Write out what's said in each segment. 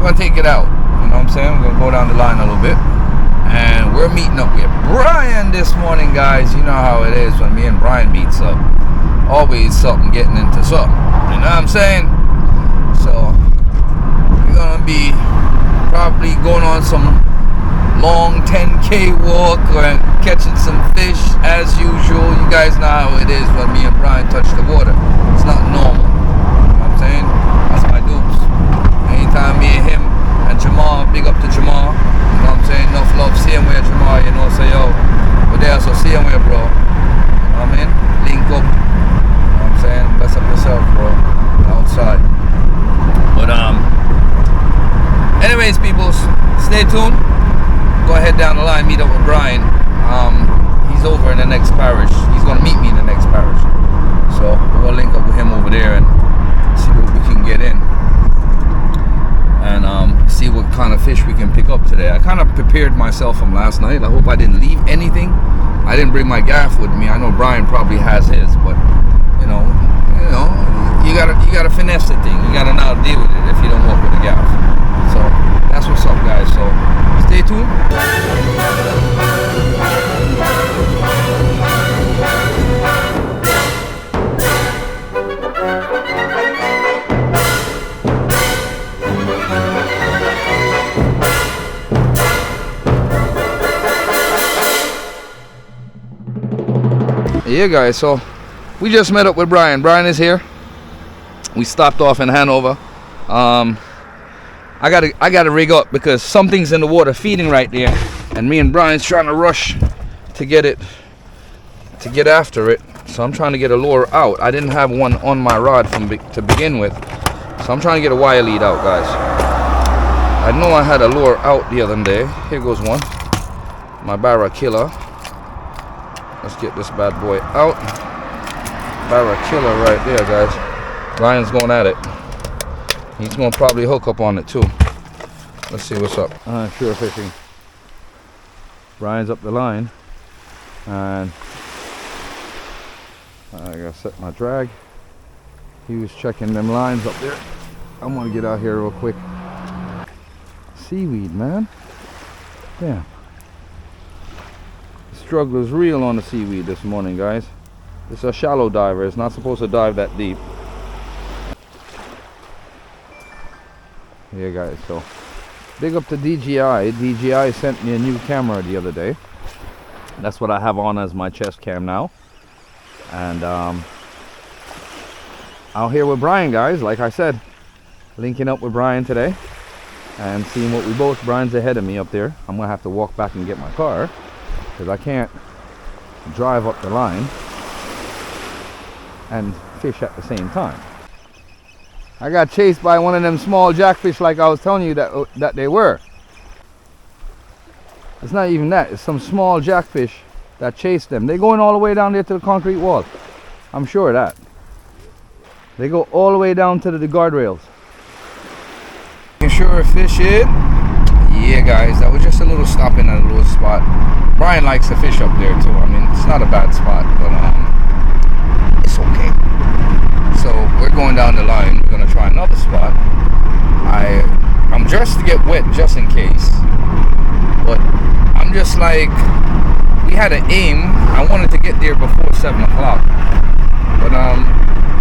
gonna take it out. You know what I'm saying? We're gonna go down the line a little bit. And we're meeting up with Brian this morning, guys. You know how it is when me and Brian meets up. Always something getting into something. You know what I'm saying? So we're gonna be probably going on some long 10K walk or catching some fish as usual. You guys know how it is when me and Brian touch the water. It's not normal. You know what I'm saying? That's my dupes. Anytime me and him and Jamal, big up to Jamal. You know what I'm saying? Enough love. See him where Jamal, you know, say yo. But there, so see him where, bro. You know what I mean? Link up. You know what I'm saying? Bless up yourself, bro. Outside. But anyways, people, stay tuned. Go ahead down the line, meet up with Brian. He's over in the next parish. He's gonna meet me in the next parish. So we're gonna link up with him over there and see what we can get in. And see what kind of fish we can pick up today. I kind of prepared myself from last night. I hope I didn't leave anything. I didn't bring my gaff with me. I know Brian probably has his, but you know, you gotta finesse the thing. You gotta know how to deal with it if you don't walk with a gaff. So that's what's up, guys. So stay tuned. Yeah, guys, so we just met up with Brian. Brian is here. We stopped off in Hanover. I gotta rig up because something's in the water feeding right there, and me and Brian's trying to rush to get after it. So I'm trying to get a lure out. I didn't have one on my rod to begin with, so I'm trying to get a wire lead out, guys. I know I had a lure out the other day. Here goes one, my Barra Killer. Let's get this bad boy out. Barra Killer right there, guys. Brian's going at it. He's gonna probably hook up on it too. Let's see what's up. Pure fishing. Brian's up the line, and I gotta set my drag. He was checking them lines up there. I'm gonna get out here real quick. Seaweed, man. Damn. The struggle is real on the seaweed this morning, guys. It's a shallow diver. It's not supposed to dive that deep. Yeah, guys, so big up to DJI. DJI sent me a new camera the other day. That's what I have on as my chest cam now. And out here with Brian, guys, like I said, linking up with Brian today and seeing what we both. Brian's ahead of me up there. I'm gonna have to walk back and get my car because I can't drive up the line and fish at the same time. I got chased by one of them small jackfish like I was telling you that they were. It's not even that. It's some small jackfish that chased them. They're going all the way down there to the concrete wall. I'm sure of that. They go all the way down to the guardrails. You sure fish it? Yeah, guys, that was just a little stopping at a little spot. Brian likes to fish up there too. I mean, it's not a bad spot, but it's okay. So we're going down the line. We're gonna try another spot. I'm dressed to get wet just in case, but I'm just like, we had an aim. I wanted to get there before 7 o'clock, but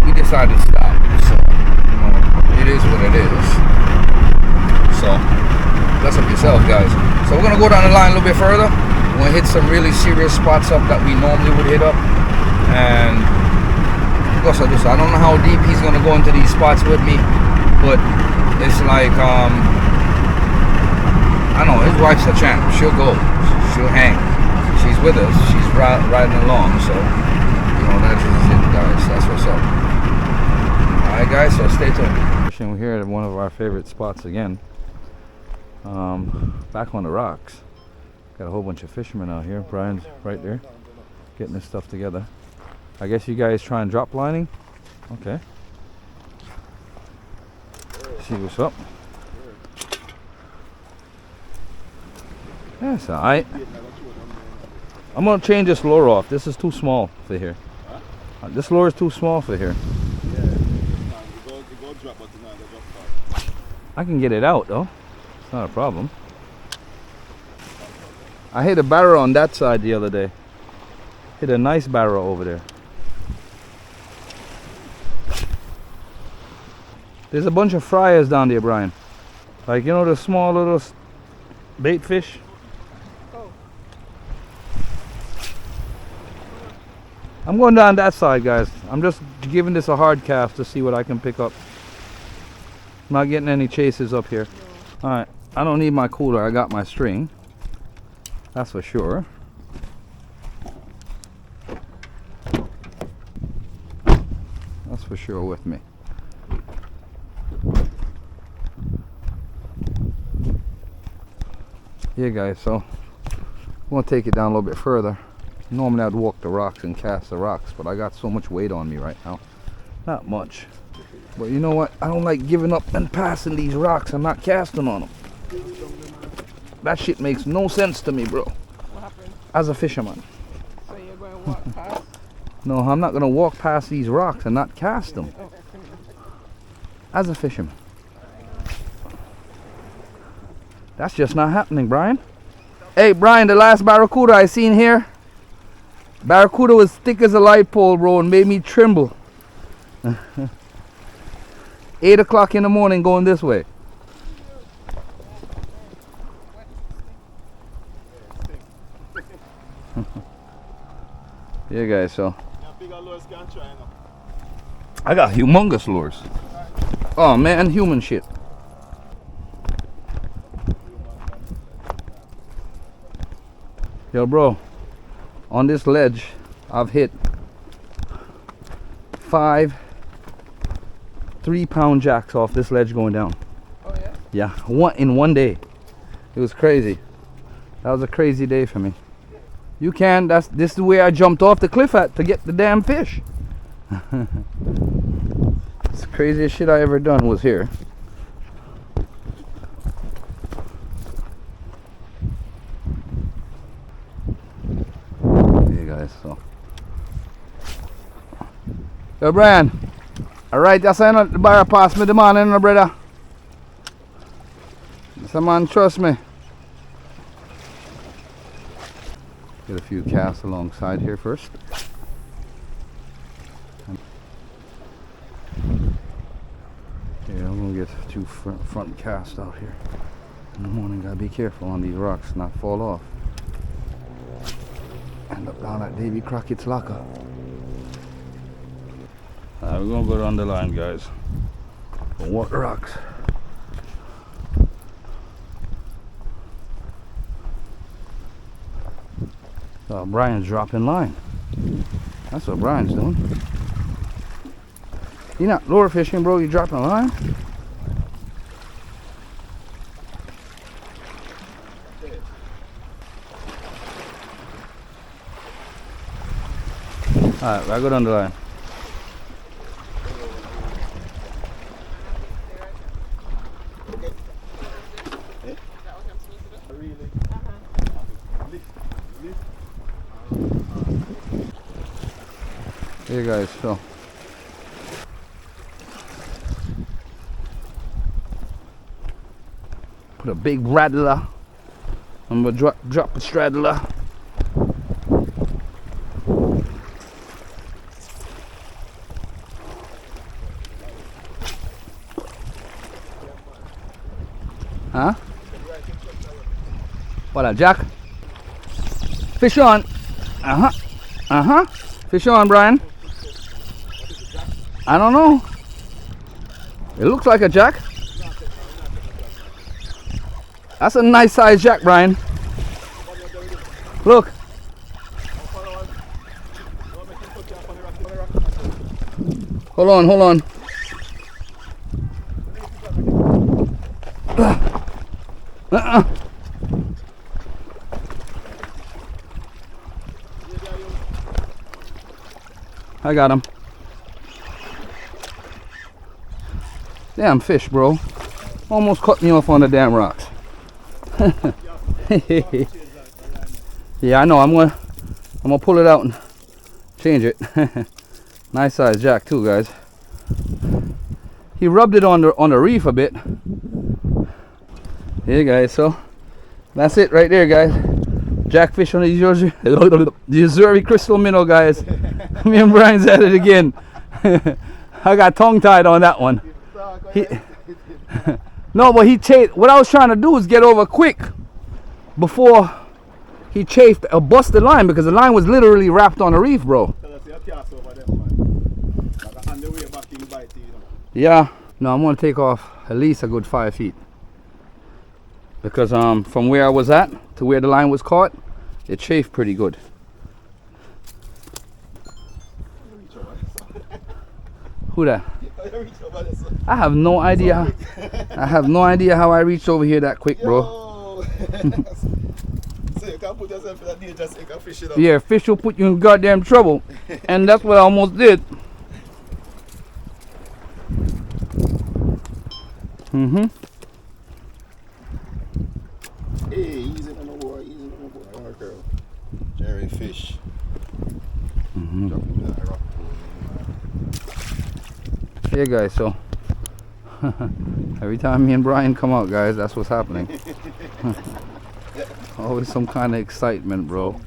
we decided to stop. So it is what it is. So bless up yourself, guys. So we're gonna go down the line a little bit further. We're gonna hit some really serious spots up that we normally would hit up, and so I don't know how deep he's gonna go into these spots with me, but it's like I don't know, his wife's a champ. She'll go, she'll hang. She's with us. She's riding along. So that's just it, guys. That's what's up. All right, guys. So stay tuned. We're here at one of our favorite spots again. Back on the rocks. Got a whole bunch of fishermen out here. Brian's right there, getting his stuff together. I guess you guys try and drop lining? Okay. See what's up. That's alright. I'm gonna change this lure off. This is too small for here. This lure is too small for here. I can get it out though. It's not a problem. I hit a barrow on that side the other day. Hit a nice barrow over there. There's a bunch of fryers down there, Brian. Like, you know, the small little bait fish? Oh. I'm going down that side, guys. I'm just giving this a hard cast to see what I can pick up. I'm not getting any chases up here. No. Alright, I don't need my cooler. I got my string. That's for sure. That's for sure with me. Yeah, guys, so I'm gonna take it down a little bit further. Normally I'd walk the rocks and cast the rocks, but I got so much weight on me right now. Not much. But you know what? I don't like giving up and passing these rocks and not casting on them. That shit makes no sense to me, bro. What happened? As a fisherman. So you're going to walk past? No, I'm not gonna walk past these rocks and not cast them. Oh. As a fisherman. That's just not happening, Brian. Hey, Brian, the last barracuda I seen here, barracuda was thick as a light pole, bro, and made me tremble. 8 o'clock in the morning going this way. Yeah, guys, so I got humongous lures. Oh man, human shit. Yo, bro, on this ledge I've hit 5 3-pound jacks off this ledge going down. Oh yeah? Yeah, in one day. It was crazy. That was a crazy day for me. You can, this is the way I jumped off the cliff at to get the damn fish. It's the craziest shit I ever done was here. Hey guys, so. Yo, Brian. Alright, that's why the bar pass me the morning, no, brother. Some man trust me. Get a few casts alongside here first. Yeah, I'm gonna get 2 front casts out here. In the morning, gotta be careful on these rocks, not fall off. End up down at Davy Crockett's locker. We're gonna go down the line, guys. Gonna walk the rocks. Brian's dropping line. That's what Brian's doing. You're not lure fishing, bro. You're dropping a line. Alright, I go down the line. Here, guys, so put a big rattler. I'm gonna drop a straddler. Huh? What a jack? Fish on. Fish on, Brian. I don't know. It looks like a jack. That's a nice size jack, Brian. Look. Hold on, hold on. I got him. Damn fish, bro. Almost cut me off on the damn rocks. Yeah, I know. I'm gonna pull it out and change it. Nice size jack too, guys. He rubbed it on the reef a bit. Hey guys, so that's it right there, guys. Jackfish on the Missouri crystal minnow, guys. Me and Brian's at it again. I got tongue tied on that one. He, no, but he chased. What I was trying to do is get over quick before he chafed a busted line, because the line was literally wrapped on a reef, bro. Yeah, no, I'm gonna take off at least a good 5 feet, because from where I was at to where the line was caught, it chafed pretty good. Who that? I have no idea. I have no idea how I reached over here that quick, bro. So you can put yourself in a danger so you can fish it up. Yeah, fish will put you in goddamn trouble. And that's what I almost did. Mm-hmm. Hey, easy on the boy, easy on the boy. Alright, girl. Jerry fish. Mm-hmm. Drop him in that rock pool. Yeah, guys, so every time me and Brian come out, guys, that's what's happening. Always some kind of excitement, bro.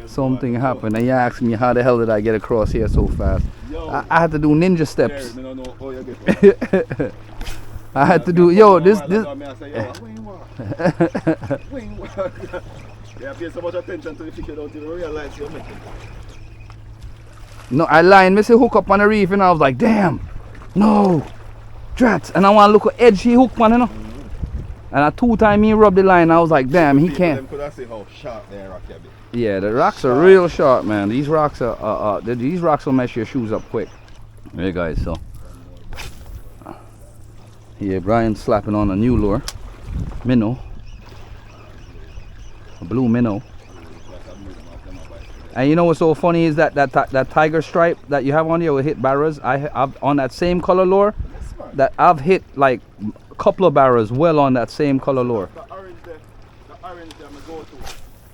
Something happened, and you ask me how the hell did I get across here so fast. I had to do ninja steps. I had to do, yo, this. No, I lined, Missy hook up on the reef, and I was like, damn, no, drats. And I want to look at edge he hooked on, you know. And at 2 times he rubbed the line, I was like, damn, he can't. Yeah, the rocks are real sharp, man. These rocks are, these rocks will mess your shoes up quick. Hey guys, so yeah, Brian's slapping on a new lure, minnow, a blue minnow. And you know what's so funny is that tiger stripe that you have on here will hit barras. I've on that same color lure, that I've hit like a couple of barras well on that same color lure. The orange there, I'm go to.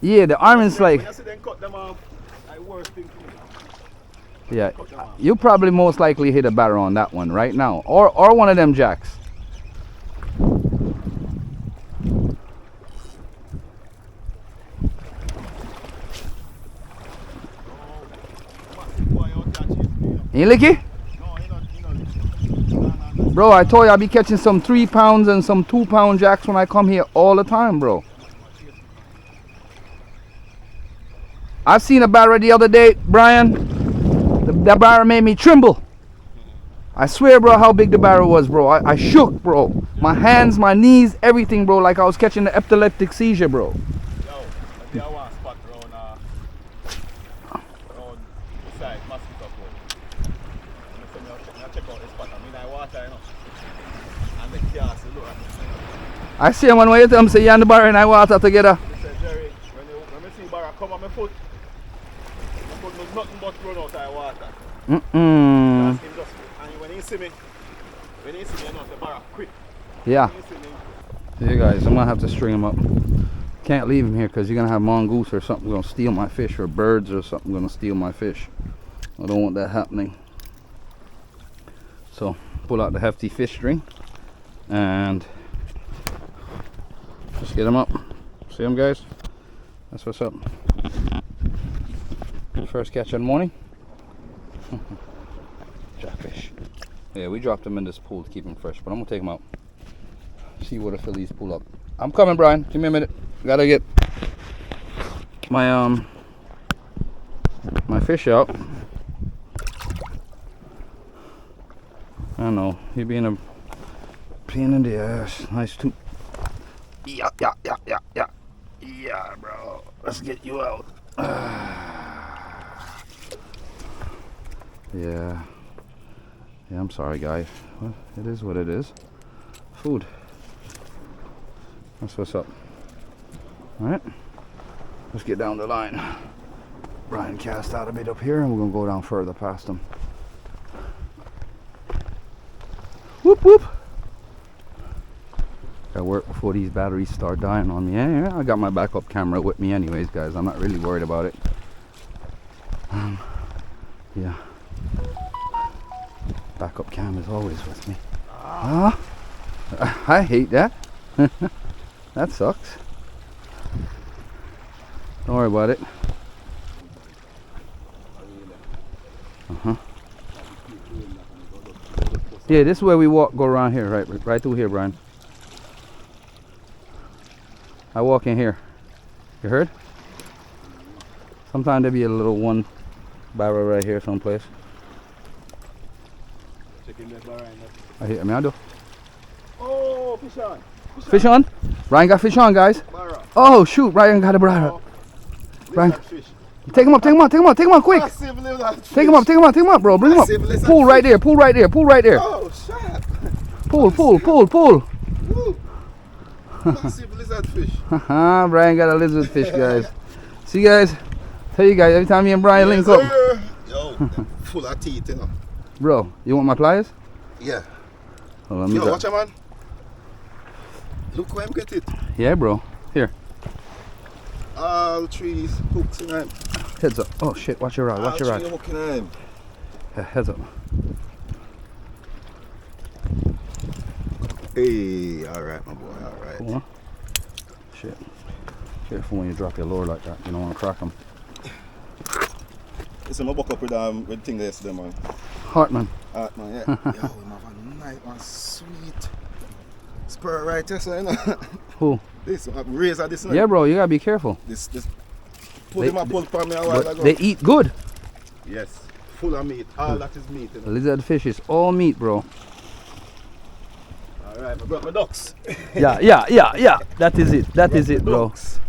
Yeah, the orange like. When you see them cut them off, I worst thing to me. Yeah, you probably most likely hit a barra on that one right now, or one of them jacks. You licky? Bro, I told you I'll be catching some 3 pounds and some 2 pound jacks when I come here all the time, bro. I've seen a barra the other day, Brian. The barra made me tremble. I swear, bro, how big the barra was, bro. I shook, bro. My hands, my knees, everything, bro, like I was catching an epileptic seizure, bro. Yo, I want spot around beside Mosquito Pool. Check out the spot. I mean, I water, you know. And the cast, look at me. I see him when you tell him, say, you and the barra and I water together. He said, Jerry, when I see barra come on my foot was nothing but run out of water. Mm-mm. And when he see me, you know, the barra quick. Yeah. Yeah, guys, I'm gonna have to string him up. Can't leave him here because you're gonna have mongoose or something gonna steal my fish, or birds or something gonna steal my fish. I don't want that happening. So pull out the hefty fish string and just get him up. See him, guys? That's what's up. First catch of the morning. Jackfish. Yeah, we dropped him in this pool to keep him fresh, but I'm gonna take him out. See what the fillies pull up. I'm coming, Brian. Give me a minute. Gotta get my my fish out. I don't know. He being a pain in the ass. Nice too. Yeah, bro. Let's get you out. Yeah. Yeah, I'm sorry, guys. Well, it is what it is. Food. That's what's up. Alright. Let's get down the line. Brian cast out a bit up here and we're gonna go down further past him. Whoop whoop. Gotta work before these batteries start dying on me. Yeah, I got my backup camera with me anyways, guys. I'm not really worried about it. Yeah. Backup cam is always with me. Huh? I hate that. That sucks. Don't worry about it. Uh-huh. Yeah, this is where we walk, go around here, right through here, Brian. I walk in here. You heard? Sometimes there be a little one barrel right here someplace. Checking this bar I hear me, I do. Oh, fish on. Fish on? Ryan got fish on, guys. Barra. Oh shoot, Ryan got a barra. Oh, Ryan, lizard fish. take him up, quick. Massive lizard fish. Take him up, bro. Bring him up. Massive lizard Pull right fish. there, pull right there. Oh, shit. Pull. Woo. Massive lizard fish. Haha, Brian got a lizard fish, guys. See, guys, tell you guys, every time me and Brian link up. Sir. Yo, full of teeth, you know. Bro, you want my pliers? Yeah. Hold on, Yo, watch out, man. Look where I'm get it. Yeah, bro. Here, All trees, hooks in them. heads up. Oh shit, watch your rod, watch your All tree rod. hook in them. Heads up. Hey, alright, my boy, alright. Cool, huh? Shit. Careful when you drop your lure like that. You don't want to crack them. Listen, I buck up with thing yesterday, man. Hartman. Man, yeah. Yo, we have a nice one, sweet spur right there, so you know. Who? This, razor this now. Yeah, bro, you gotta be careful. This pull They- him up, pull from me a while But ago. they eat good. Yes, full of meat. All that is meat, you know. Lizard fish is all meat, bro. Alright, I brought my ducks. Yeah. That is it, bro. Ducks.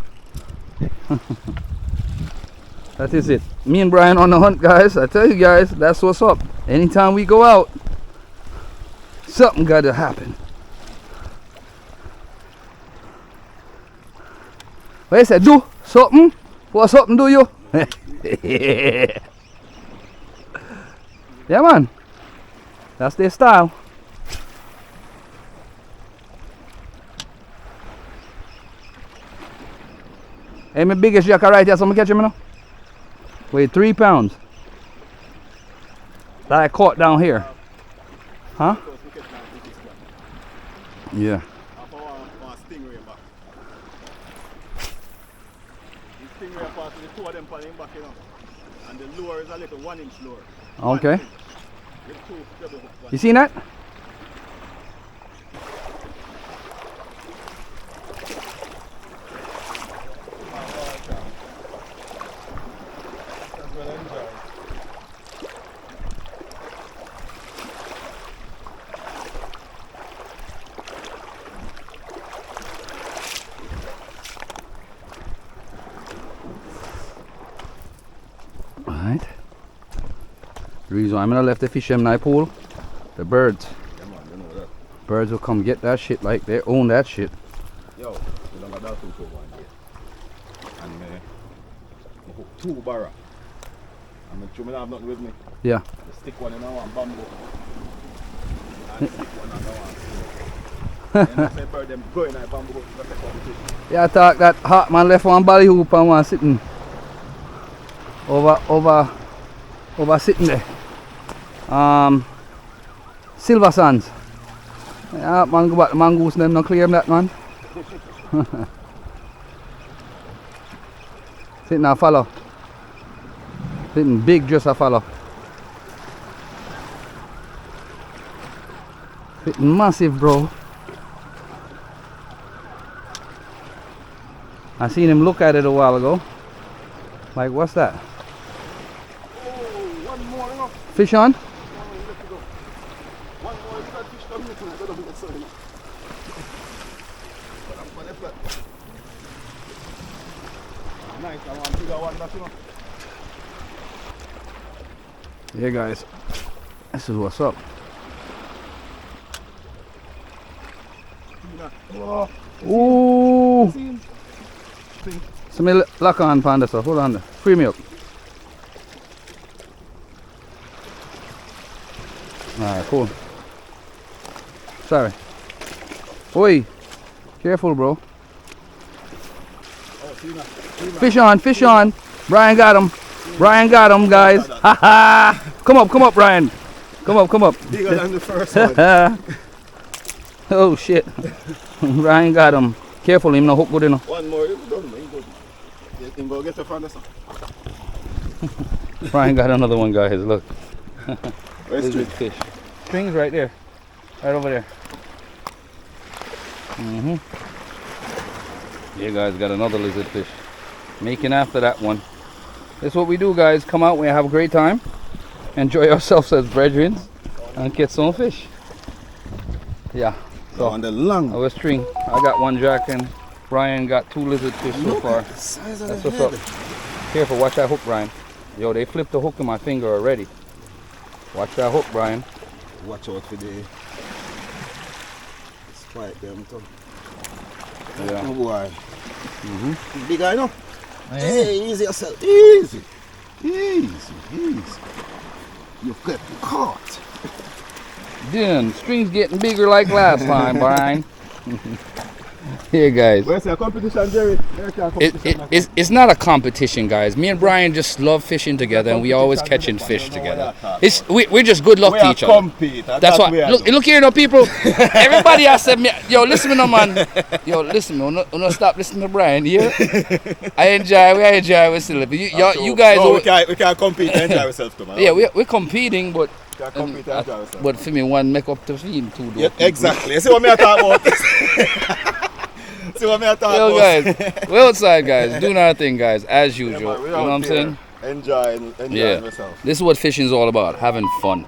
That is it. Me and Brian on the hunt, guys. I tell you guys, that's what's up. Anytime we go out, something gotta happen. What you say? Do something? What something do you? Yeah, man. That's their style. Hey, my biggest jacker right here, someone catch him now? Weigh 3 pounds. That I caught down here. Huh? Yeah. Stingray back. The stingray part of the two of them pan him back, you know. And the lure is a little 1-inch lure. Okay. 1 inch. With two double hooks. You seen that? That's what I enjoy. Alright. The reason why I'm gonna left the fish in my pool, the birds. Yeah, man, you know that. Birds will come get that shit like they own that shit. Yo, we don't got that too one day. And I hook 2 barra. And make sure I have nothing with me. Yeah. I stick one in one bamboo. And stick one in one stone. And I say bird them go in that bamboo, but take one fish. Yeah, I thought that hot man left one bally hoop and one sitting over sitting there. Silver Sands. Yeah, man, go back to mongoose them, not clear that man. Sitting a follow. Sitting big just a follow. Sitting massive, bro. I seen him look at it a while ago. Like, what's that? Oh, one more enough. Fish on? One more is that fish coming to the bottom of the sun. But I'm gonna flat. Nice, I want bigger one that you know. Yeah, guys. This is what's up. Oh, Ooh! see him? So me lock on panda, so hold on there. Free me up. Alright, cool. Sorry. Oi! Careful, bro. Oh, see now. Fish on. Brian got him, guys. Ha ha! Come up, Brian. Come up. Bigger than the first one. Oh shit. Brian got him. Careful, him no hook good enough. One more, you done, man. Good. You can go get the front of some. Brian got another one, guys. Look. Where's Lizard string? fish. String's right there. Right over there. Yeah, guys, got another lizard fish. Making after that one. This is what we do, guys. Come out, we have a great time. Enjoy ourselves as brethren. And get some fish. Yeah. So on the long. Our string. I got one jack and Brian got 2 lizard fish so far. Size of That's the what's head. up. Careful, watch that hook, Brian. Yo, they flipped the hook in my finger already. Watch that hook, Brian. Watch out for the spike them too. Yeah. Oh boy. Big guy no? Yeah. Hey, easy yourself. Easy. Easy. Easy. You've got caught. Then string's getting bigger like last time, Brian. Here, guys. Where's the competition, Jerry? It's not a competition, guys. Me and Brian just love fishing together, and we always catching fish together. We're just good luck to each other. Compete. That's why. Look here, no people. Everybody has said me. Yo, listen me, no man. Yo, listen me. No stop listening to Brian. Yeah. I enjoy ourselves. You guys. No, we can't compete and enjoy ourselves too, man. Yeah, we're competing, but. Can't compete and enjoy ourselves. But for me, one make up the feed too. Yeah, exactly. You see what me I talk about? See what me I talk Yo, about? guys, we're outside, guys, doing our thing, guys, as usual. Yeah, man, You know what I'm saying? Enjoying Yeah. myself. This is what fishing is all about, having fun.